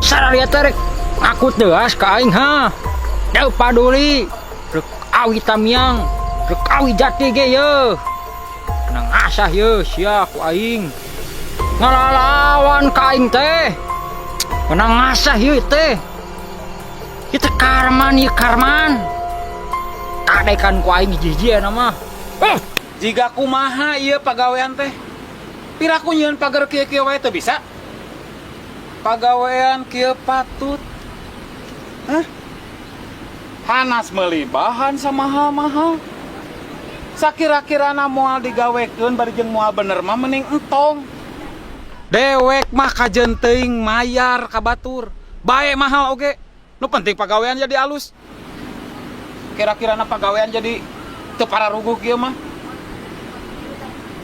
Sadaya teh aku teuas ka aing ha. Teu paduli. Rek awi tamiang, rek awi jati ge ye. Nang asah ye sia ku aing. Ngalalawan ka aing teh. Menang asah ye teh. Kita karman ye karman. Kadekan ku aing jijieuna mah. Jika kumaha ieu pagawean teh. Piraku nyieun pagar kieu-kieu wae teu bisa. Pagawean kieu patut. Hah? Hanas meuli bahan samahal-mahal. Sakira-kirana moal digawekeun bari jeung moal bener mah mending entong. Dewek mah kajeun teuing mayar ka batur. Bae mahal oge. Nu penting pagawean jadi alus. Kira-kirana pagawean jadi teu pararuguh kieu mah.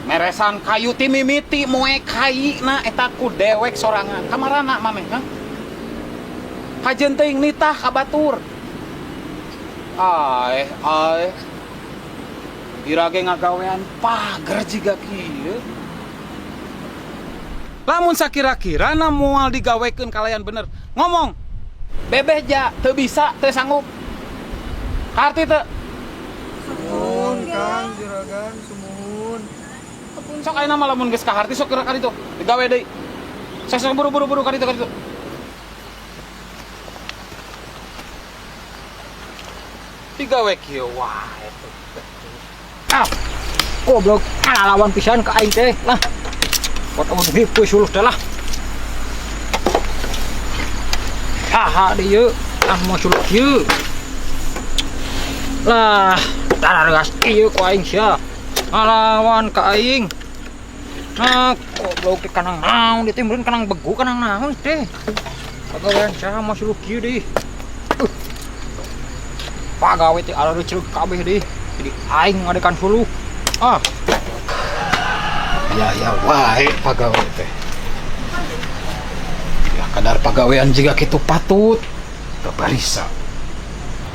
Meresan kayu ti mimiti moe kaina eta ku dewek sorangan. Kamarana maneh, ha? Kajeun teuing nitah ka batur. Ai. Irage ngagawean pager jiga kieu. Lamun sakira-kirana moal digawekeun kalayan bener, ngomong. Bebeh ja teu bisa, teu sanggup. Arti teu? Sumuhun Kang juragan sumuhun. Sok ayeuna mah lamun geus kaharti sok kira ditu, digawe deui. Sok buru-buru ka ditu. Digawe kieu wae tuh. Goblok lawan pisan ka aing teh. Lah. Potong hipu suluh teh lah. Haha dieu, mau suluh kieu. Lah, tararegas ieu ku aing sia. Ngalawan ka aing. Nah, goblok teh kanang naon dieu teh meureun kanang begu kanang naon teh. Pagawean saha mau suluh kieu deui. Pagawe teh ala ceuk kabeh deui. Jadi aing ngadekan suluh. Ya wae pagawe teh. Ya kadar pagawean jiga kitu patut. Babarisa.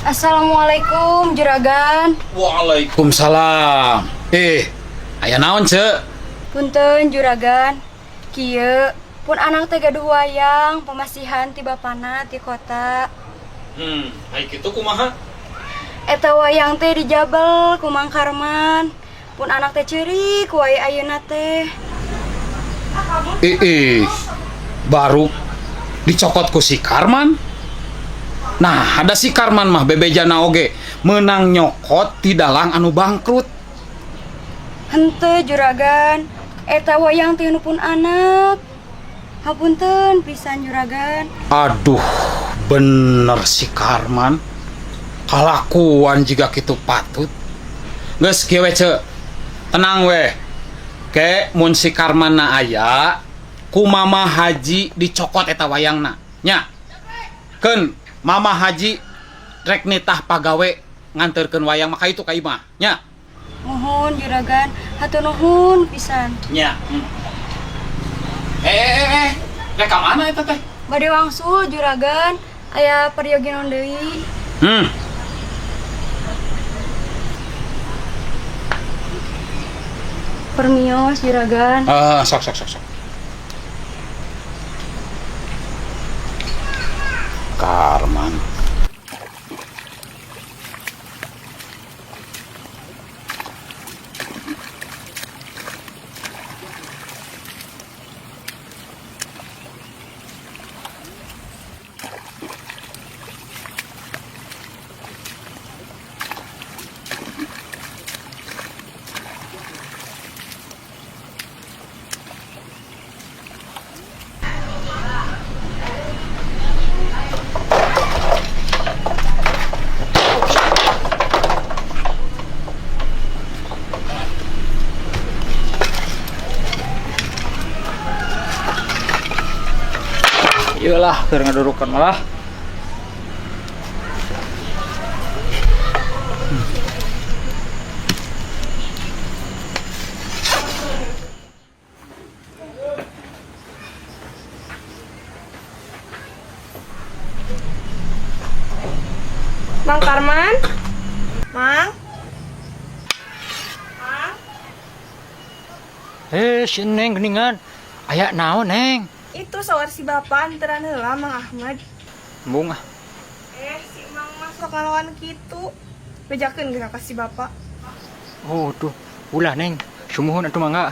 Assalamualaikum juragan. Waalaikumsalam. Aya naon, Cek? Punten juragan. Kieu pun anak teh gaduh wayang pamasihan ti bapana ti kota. Ai kitu kumaha? Eta wayang teh dijabel ku Mang Karman. Pun anak teh ceurik wae ayeuna teh. Baru dicokot ku si Karman. Nah, ada si Karman mah bebejana oge menang nyokot ti dalang anu bangkrut. Henteu juragan, eta wayang teh pun anak. Hapunten pisan juragan. Aduh, bener si Karman. Kalakuan jika kitu patut. Geus kieu we, Ceu. Tenang we. Ke mun si Karman na aya, ku Mama Haji dicokot eta wayangna. Nya. Keun Mama Haji rek nitah pagawe nganterkeun wayang maka itu ka imah. Nya. Nuhun juragan, hatur nuhun pisan. Nya. Rek ka mana eta teh? Bade wangsul juragan, aya peryoginan deui. Permios juragan. Sok. Karman. Iyalah, keur ngadurukan malah. Mang Karman? Mang? Si Neng geningan. Aya naon, Neng? Itu sawar si bapak antaran heula Mang Ahmad. Embung ah. Si Mang masuk ngalawan kitu. Bejakeun geus ka si bapak. Oh tuh, ulah neng, sumuhun atuh mangga.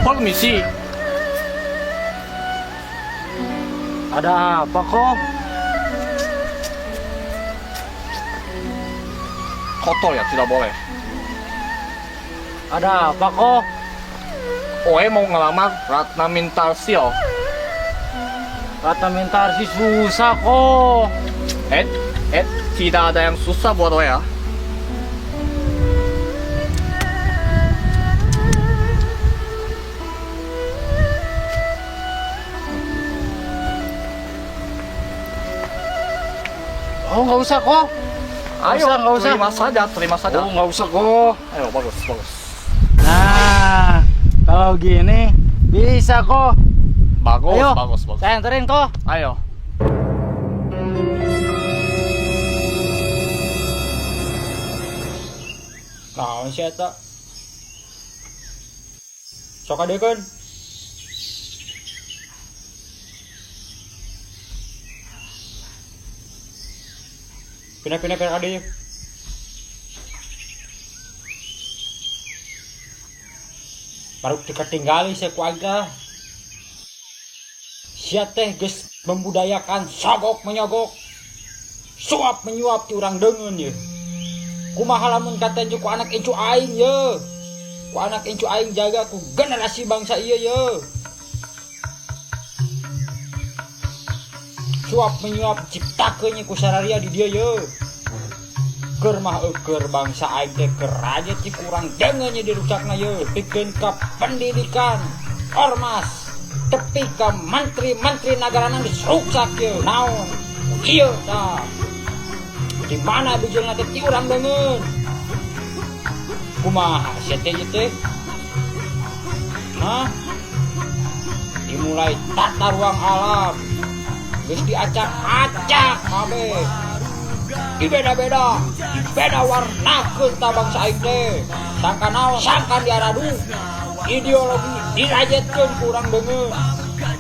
Permisi. Ada apa kok? Kotor ya, tidak boleh. Ada apa kok? Oe mau ngelamar Ratna Mintarsih. Ratna Mintarsih susah kok. Tidak ada yang susah buat Oe ya. Oh, nggak usah kok. Ayo, nggak usah. Terima saja. Oh, nggak usah kok. Ayo, bagus. Nah, kalau gini bisa kok. Bagus, Ayo, bagus. saya anterin kok. Ayo. Naon sih eta? Sok adekeun. Pindah ka dieu. Baru ketinggali saya ku aing. Sia teh geus membudayakan sogok menyogok. Suap menyuap ti urang deungeun ye. Kumaha lamun katenju ku anak incu aing ye. Ku anak incu aing jaga ku generasi bangsa ieu ye. Suap menyuap ciptakeun ku sararia di dieu ye. Keur mah eukeur bangsa aing teh keur aja ti kurang deungeun ye dirusakna ye. Pikeun ka pendidikan, ormas, tepi ka menteri-menteri nagarana geus rusak ye. Naon? Ieu tah. Di mana bijilna teh ti urang deungeun. Kumaha sia teh? Hah? Dimulai tata ruang alam. Geus diacak-acak kabeh. Dibeda-beda warnakeun ta bangsa aing teh. Sangka naon? Sangka diaradu. Ideologi dirajetkeun ku urang deungeun.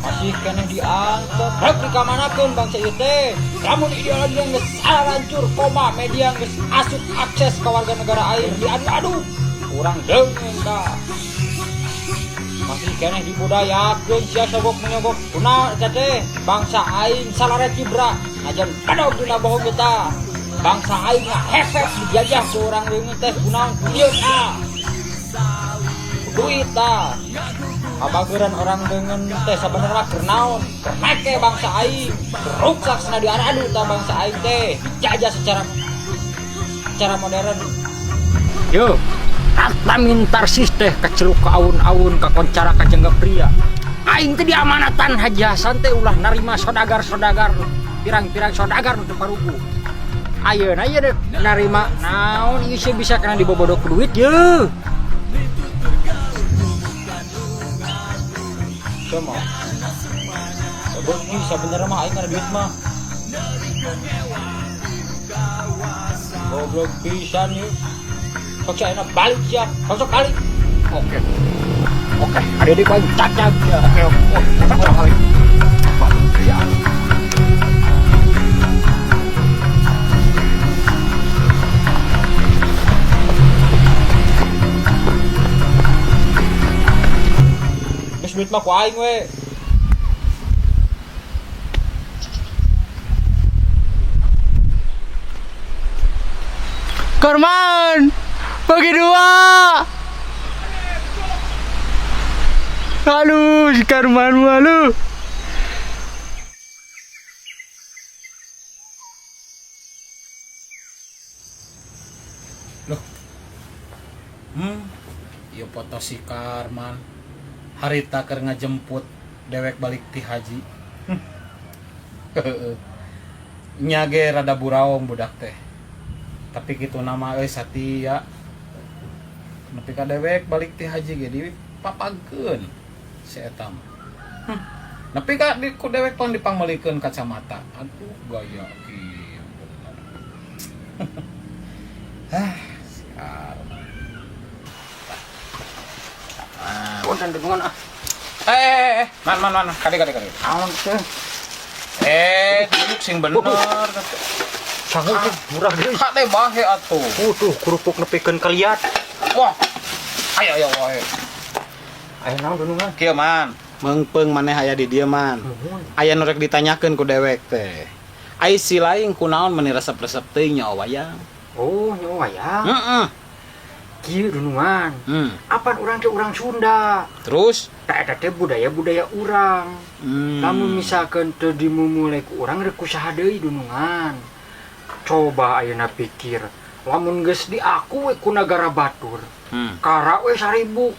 Masih keneh diangkat. Rek dikamanakeun bangsa ieu teh. Lamun ideologi yang geus hancur koma media geus asup akses ka warga negara aing diadu-adu. Urang deungeun da. Masih keneh dibudayakeun sia sogok menyogok. Kunaon eta teh? Bangsa aing salare cibra. Najan kadog dina bohong kita. Bangsa aing hefek dijajah ku urang deungeun teh kunaon? Ieu tah. Duit tah. Kabageuran orang deungeun teh sabenerna keur naon? Keur make bangsa aing. Rusak cenah diaradu tah bangsa aing teh. Dijajah secara modern. Yo, Ratna Mintarsih teh kaceluk ka aun-aun ka koncara ka jengga pria. Aing teh diamanatan Haji Hasan teh ulah narima sodagar-sodagar, pirang-pirang sodagar nu teu parugu. Ayeuna ieu deh narima naon ieu sih bisa kana dibobodok duit ye. Sama. Sebut ini sebenarnya mah aing ada duit mah. Goblok pisan ye. Sok saya balik siap, sok balik. Oke, ada di paling cacak ya. Oke, balik. Ya. Geus duit mah ku aing we. Korman, bagi dua. Aduh, si Karman malu. Loh. Ieu foto si Karman. Harita keur ngajemput dewek balik ti haji. Nya ge rada buraom budak teh. Tapi kitu nama satia. Nepi ka dewek balik ti haji ge dipapagkeun si eta mah. Nepi ka ku dewek tong dipangmelikeun kacamata. Aduh gaya kieu bener. Punten dengungan Man, kade. Aon teh. Duduk sing bener. Sangat murah deui. Kade bahe atuh. Kerupuk nepikeun kaliat. Wah. Ayo wae. Aya naon denungan? Kieu man, meungpeung maneh aya di dieu man. Aya nu rek ditanyakeun ku dewek teh. Ai si laing kunaon meni resep-resep teuing nya wayang. Oh, nyawa wayang. Heeh. Kieu denungan. Apan urang teh urang Sunda. Terus Tak ada teh budaya-budaya urang. Lamun misalkan teu dimumulai ku urang rek kusaha deui dunungan. Coba ayeuna pikir, lamun geus diaku we ku nagara batur. Kara we 1000.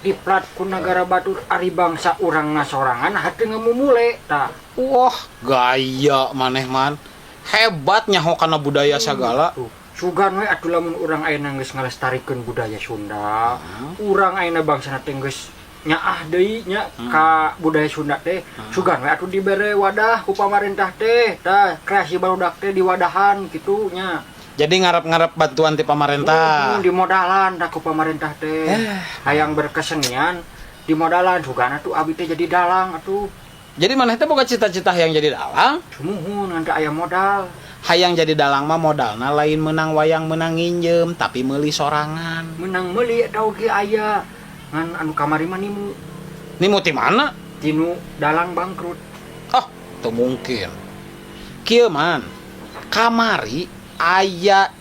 Diplat ku nagara batur ari bangsa urang ngasorangan hate ngamumule tah. wah, gaya maneh man. Hebat nyaho kana budaya sagala. Tuh, sugan we atuh lamun urang ayeuna geus ngalestarikeun budaya Sunda. Urang ayeuna bangsana teh geus nyaah deui nya ka budaya Sunda teh. Sugan we atuh dibere wadah ku pamarentah teh. Tah kreasi barudak teh diwadahan kitu nya. Jadi ngarep-ngarep bantuan ti pamarentah. Di modalan dah ku pamarentah teh. Hayang berkesenian di modalan sugana tuh abi teh jadi dalang atuh. Jadi maneh teh boga cita-cita yang jadi dalang. Sumuhun nanti aya modal. Hayang jadi dalang mah modalna lain menang wayang menang nginjem tapi meuli sorangan. Menang meuli eta oge aya. Ngan anu kamari mah nimu. Nimu ti mana? Tinu dalang bangkrut. Oh, teu mungkin. Kieu man. Kamari aya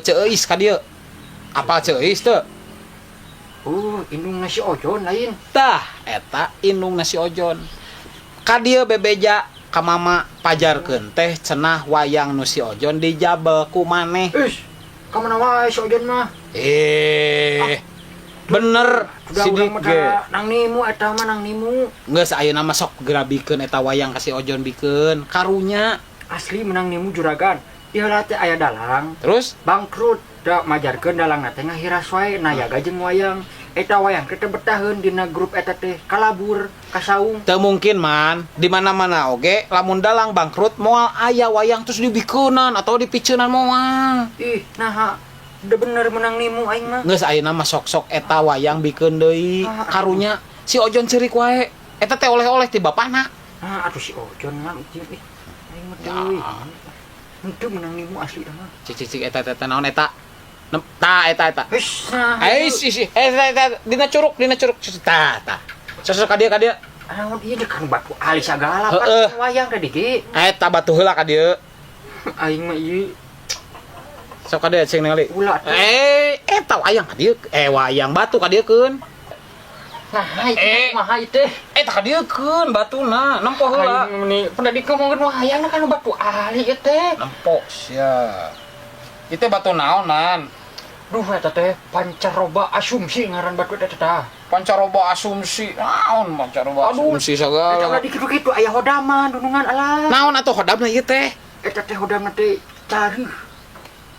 ceueis ka dieu. Apa ceueis teu? Oh, indung nasi ojon lain. Tah, eta indung nasi ojon. Ka dieu bebeja ka mama pajarkeun teh cenah wayang nu si ojon dijabel ku maneh. Ish, ka mana wae si ojon mah? Bener Sudah urang mah ge. nang nimu eta mah nang nimu. Geus ayeuna mah sok grabikeun eta wayang ka si ojon bikeun karunya. Asli menang nimu juragan. Ieu teh aya dalang. Terus Bangkrut da majarkeun dalangna teh ngahiras wae nayaga jeung wayang. Eta wayang teh betaheun dina grup eta teh kalabur, kasaung. teu mungkin man, di mana-mana oge lamun dalang bangkrut moal aya wayang terus dibikeunan atau dipiceunan moal. Ih, nah udah bener menang nimu aing mah. Geus ayeuna mah sok-sok eta wayang bikeun deui karunya si ojon ceurik wae. Eta teh oleh-oleh ti bapana. Nah, atuh si ojon mah ih. Aing mah teuing. Henteu menang nimu asli dah mah. Cik eta naon eta? Eta. Wis, nah. Isi. Eta dina curug. Ta. Sosok ka dieu. Naon ieu dekan batu alis sagala Heeh. pan wayang tadi ge. Eta batu heula ka dieu. Aing mah ieu Sok ka dieu cing ningali. ulah. Eta wayang ka dieu. Wayang batu ka dieukeun. Nah, mah teh. Eta ka dieukeun batuna, nempo heula. Aing meni pernah dikomongkeun wayang kan batu alis teh. Nempo sia. Itu batu naonan? Duh eta teh pancaroba asumsi ngaran batu eta teh. Pancaroba asumsi. Naon pancaroba asumsi Eta sagala. ulah dikitu-kitu aya hodaman dunungan alah. Naon atuh hodamna ieu teh? Eta teh hodamna teh careuh,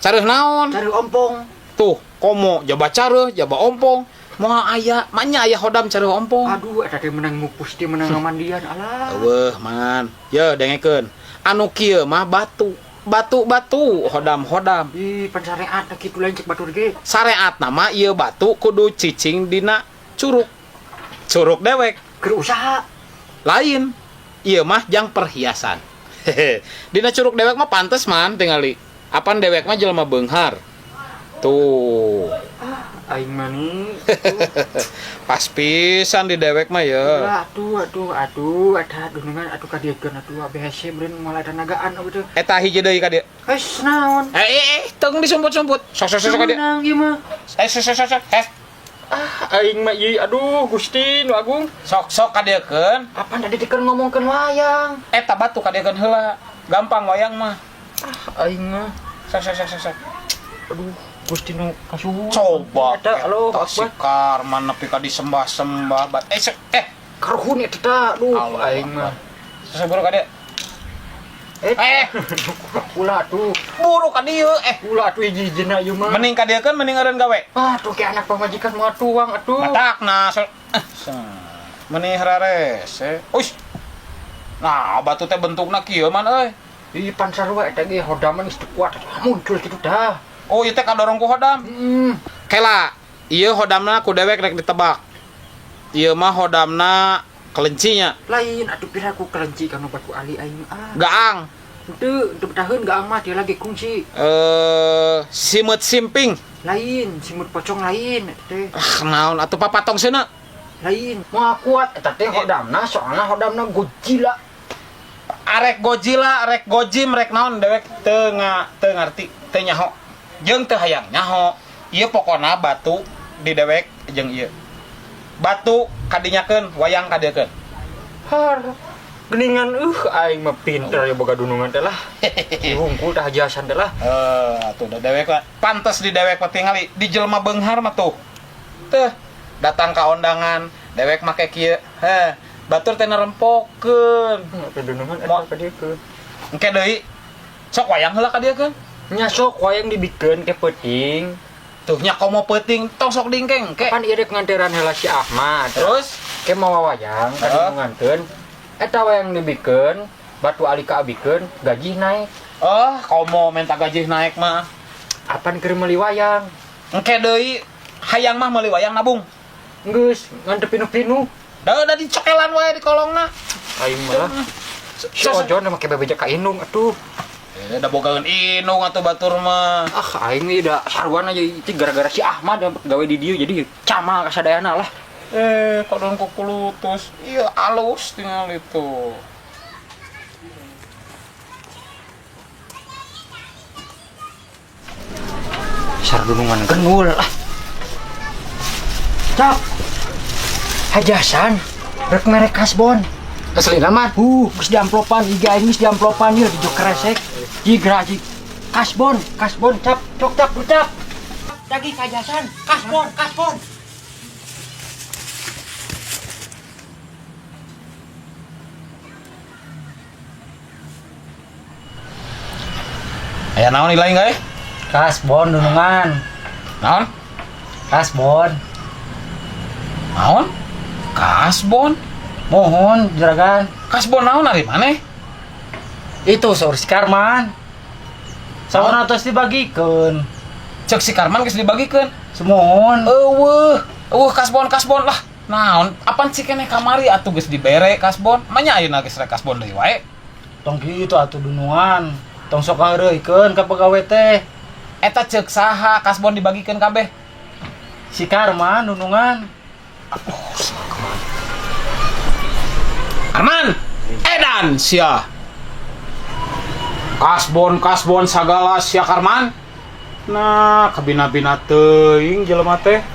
Careuh naon? careuh ompong. Tuh, komo jaba careuh, jaba ompong. Moal aya, manya aya hodam careuh ompong. Aduh, eta teh menang ngupus teh menang ngamandian alah. Eueuh, man. Ye, dengekeun. Anu kieu mah batu. Batu hodam. Ih, pansareat kitu lain cek batur ge. Sareat nama ieu batu kudu cicing dina curug. Curug dewek. Keur usaha. Lain. Ieu mah jang perhiasan. Dina curug dewek mah pantes man tingali. Apan dewek mah jelema beunghar. Tuh. Aing mah ni. Pas pisan di dewek mah ya. Aduh, eta dunungan atuh kadiekeun atuh BHC beureun moal ada nagaan atuh. Eta hiji deui ka dieu. Wes naon? Tong disumput-sumput. Sok ka dieu. Menang ieu mah. Sok. Aing mah ieu aduh Gusti nu Agung. Sok ka dieukeun. Apaan tadi dikeun ngomongkeun wayang? Eta batu ka dieukeun heula. Gampang wayang mah. Aing mah Sok. aduh Gusti nu kasuhun. Coba Eta alo eta si Karman nepi ka disembah-sembah karuhun eta tah. Duh aing mah. Saburu ka dieu. Ulah tuh. Buru ka dieu Ulah tuh hiji-hijina ieu mah. mending ka dieu kan mending eureun gawe. Ah, tuh ke anak pamajikan mah tuang atuh. Matakna meni hararese. Uish. Nah, batu teh bentukna kieu man euy. Ih, pan sarua eta ge hodaman geus teu kuat muncul kitu dah. Oh, ieu teh kadorong ku hodam. Kela, ieu hodamna ku dewek rek ditebak. Ieu mah hodamna kelencinya. Lain atuh pira ku kelenci kana batu ali aing Gaang. Henteu taheun gaang mah dia lagi kungsi. Simut simping. Lain, simut pocong lain teh. Naon atuh papatong seuna? Lain, moal kuat eta teh hodamna soalna hodamna Godzilla. Arek Godzilla, arek Gojim, rek naon dewek teu ngarti, teu nyaho. Jeung teu hayang nyaho. Ieu pokona batu di dewek jeung ieu. Batu kadinyakeun, wayang kadeukeun. Har. Geningan aing mah pinter ya boga dunungan teh lah. Hungkul tah jasan teh lah. Atuh da dewek mah pantes di dewek mah tingali di jelema beunghar mah tuh. Teh datang ka ondangan, dewek make kieu. Batur teh narempokeun. Teh dunungan eta ka dieu keun. Engke deui. Sok wayang heula ka dieu keun. Nya sok wayang dibikeun ke peuting. Tuh nya komo peuting tong sok dingkeng ke. Kan ieu rek nganteran heula si Ahmad. Terus ke mawa wayang ka dunungankeun. Eta wayang dibikeun, batu ali ka abikeun, gaji naik. komo minta gaji naik mah. Apan keur meuli wayang? Engke deui hayang mah meuli wayang nabung. Geus ngan teu pinu-pinu. Da dicokelan wae di kolongna. Aing mah. Si ojon make bebeja ka indung atuh. Da bogaeun inung atuh batur mah. Aing mah da sarwana jadi itu gara-gara si Ahmad yang gawe di dieu jadi camal kasadayana lah. Kodon kukulutus. Iya alus tinggal itu. Sardunungan genul lah. Cak. Hajasan rek merek kasbon. Asli nama geus diamplopan iga aing geus diamplopan ieu di jok kresek. Jigra ji kasbon cap cok cap ucap. Lagi hajasan kasbon. Aya naon ilaing gae? Kasbon dunungan. Naon? Kasbon. Naon? Kasbon. Mohon juragan. Kasbon naon ari maneh? Itu saur si Karman. Saurna tos dibagikeun. Cek si Karman geus dibagikeun. Semohon. Eueuh kasbon lah. Naon? Apaan sih keneh kamari atuh geus dibere kasbon? Manya ayeuna geus rek kasbon deui wae. Tong kitu atuh dunungan. Tong sok ngareuykeun ka pegawe teh. Eta ceuk saha kasbon dibagikeun kabeh? Si Karman dunungan. Karman, edan sia. Kasbon sagala sia Karman. Nah, kabina-bina teuing jelema teh.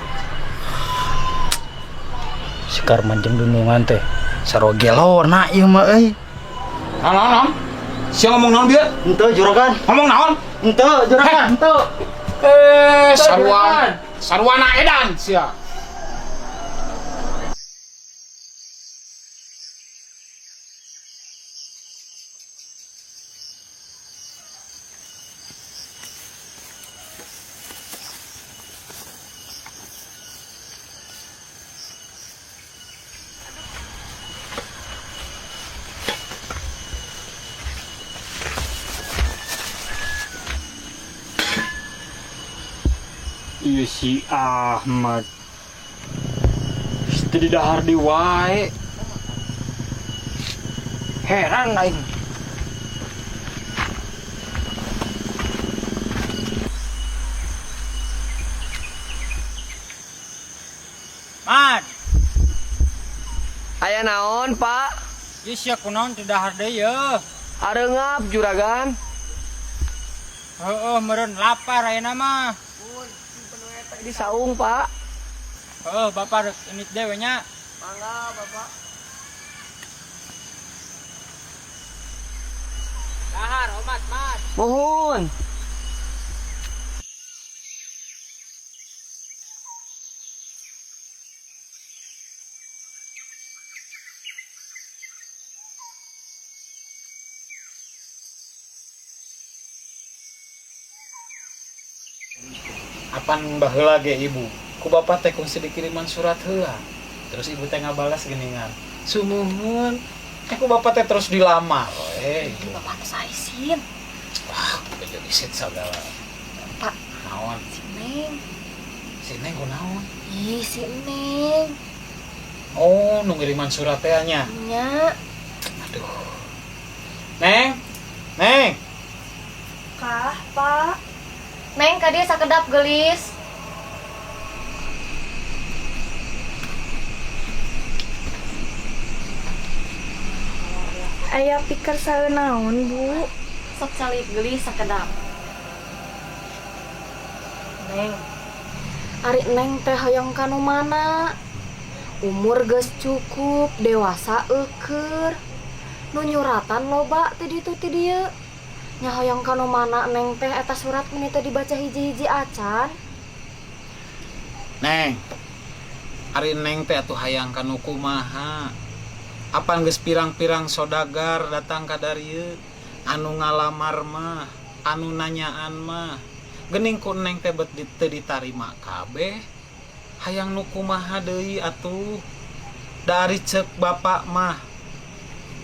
Si Karman jeung dunungan teh sarogelona ieu mah euy. Naon? Sia ngomong naon bieu? Henteu juragan. Ngomong naon? Henteu juragan, henteu. Sarwana edan sia. Iya si Ahmad. Di dahar di wae. Heran aing. Man, Aya naon, Pak? ieu sia kunaon teu dahar deui yeuh. Areungap juragan. Heueuh meureun lapar ayeuna mah. Di saung, Pak. Bapak rek init dewe nya. Mangga, Bapak. Dahar omat, Mat. Mohon. Apan baheula ge ibu, ku bapak teh kungsi dikiriman surat heula. Terus ibu teh ngabalas geuningan, sumuhun. Ku bapak teh terus dilamar. Ini bapak teh saisin. Wah, bejo isit sagala. Pak, Naon? si Neng. Si Neng kunaon? Ih, si Neng. Oh, nu ngiriman surat teh nya. Nya. Aduh. Neng. Neng. Kah, Pak? Neng, ka dieu sakedap geulis. Aya pikir saeunaon, Bu? Sok salib geulis sakedap. Neng. Ari Neng teh hoyong ka nu mana? Umur geus cukup, dewasa eukeur. Nu nyuratan loba teh ditu ti dieu. Nya hoyong ka nu mana Neng teh eta surat meni teh dibaca hiji-hiji acan. Neng. Ari Neng teh atuh hayang kanu kumaha? Apan geus pirang-pirang sodagar datang ka darieu anu ngalamar mah, anu nanyaan mah. Geuning ku Neng teh bet teu ditarima kabeh. Hayang nu kumaha deui atuh? Dari ceuk bapak mah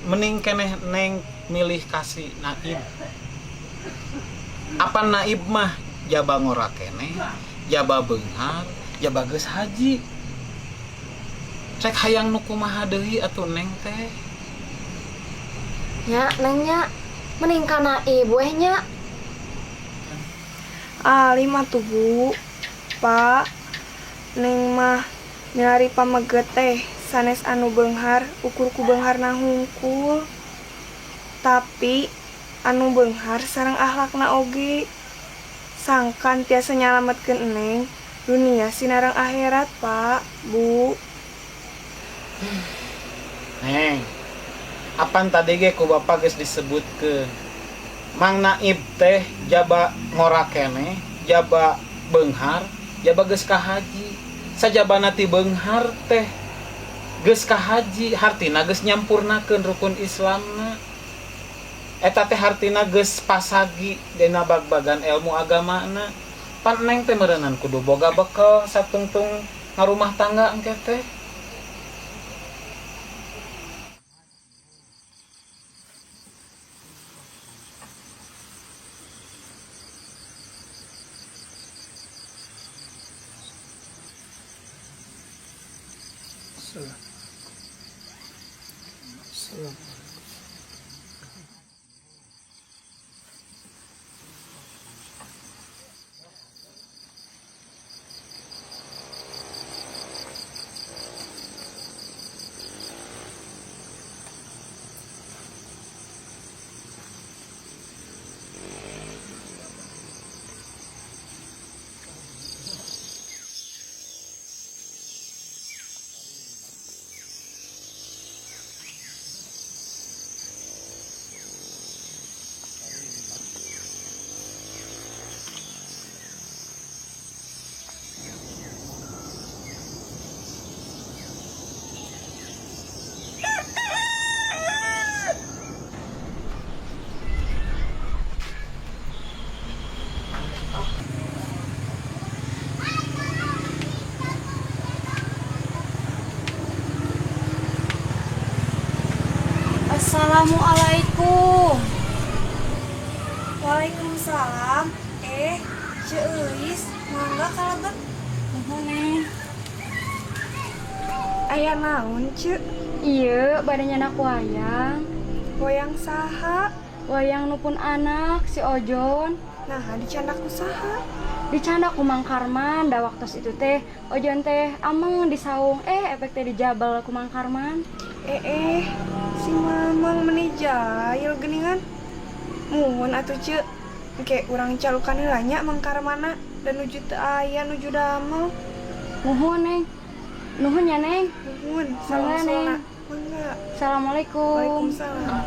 mending keneh Neng milih kasih Naib. Apa Naib mah jaba ngora keneh, jaba beunghar, jaba geus haji. Cek hayang nu kumaha deui atuh Neng teh. Nya Neng nya mending kana ibu nya. Ali mah tuh, Bu. Pak, Neng mah milari pameget teh sanes anu beunghar ukur ku beungharna hungkul. Tapi anu beunghar sareng akhlakna oge. Sangkan tiasa nyalametkeun Neng dunia sinareng akhirat, Pak, Bu. Neng, apan tadi ge ku bapak geus disebutkeun. Mang Naib teh jaba ngora keneh, jaba beunghar, jaba geus ka haji. Sajabana ti beunghar teh geus ka haji, hartina geus nyampurnakeun rukun Islamna. Eta teh hartina geus pasagi dina bag-bagan ilmu agamana. Pan Neng teh meureunnan kudu boga bekal satungtung ngarumah tangga engke teh. Assalamualaikum. Waalaikumsalam. Ceuis, mangga kalebet. Nuhun Neng. Aya naon, Ceu? Ieu badannya anak wayang. Wayang saha? Wayang nupun anak si Ojon. Nah, dicandaku saha? Dicanda ku Mang Karman, da waktos itu teh Ojon teh ameng disaung, efek teh dijabal ku Mang Karman. Si Mamang meni jahil geuningan. Muhun atuh Ceu. Engke urang calukan heula nya Mang Karmana dan nuju teu aya nuju damel. Nuhun Neng. Nuhun ya Neng. Nuhun. Mangga, Neng. Mangga. Assalamualaikum. Waalaikumsalam.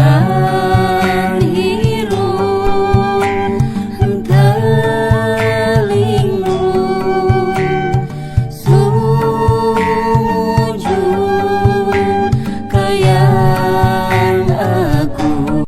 Nah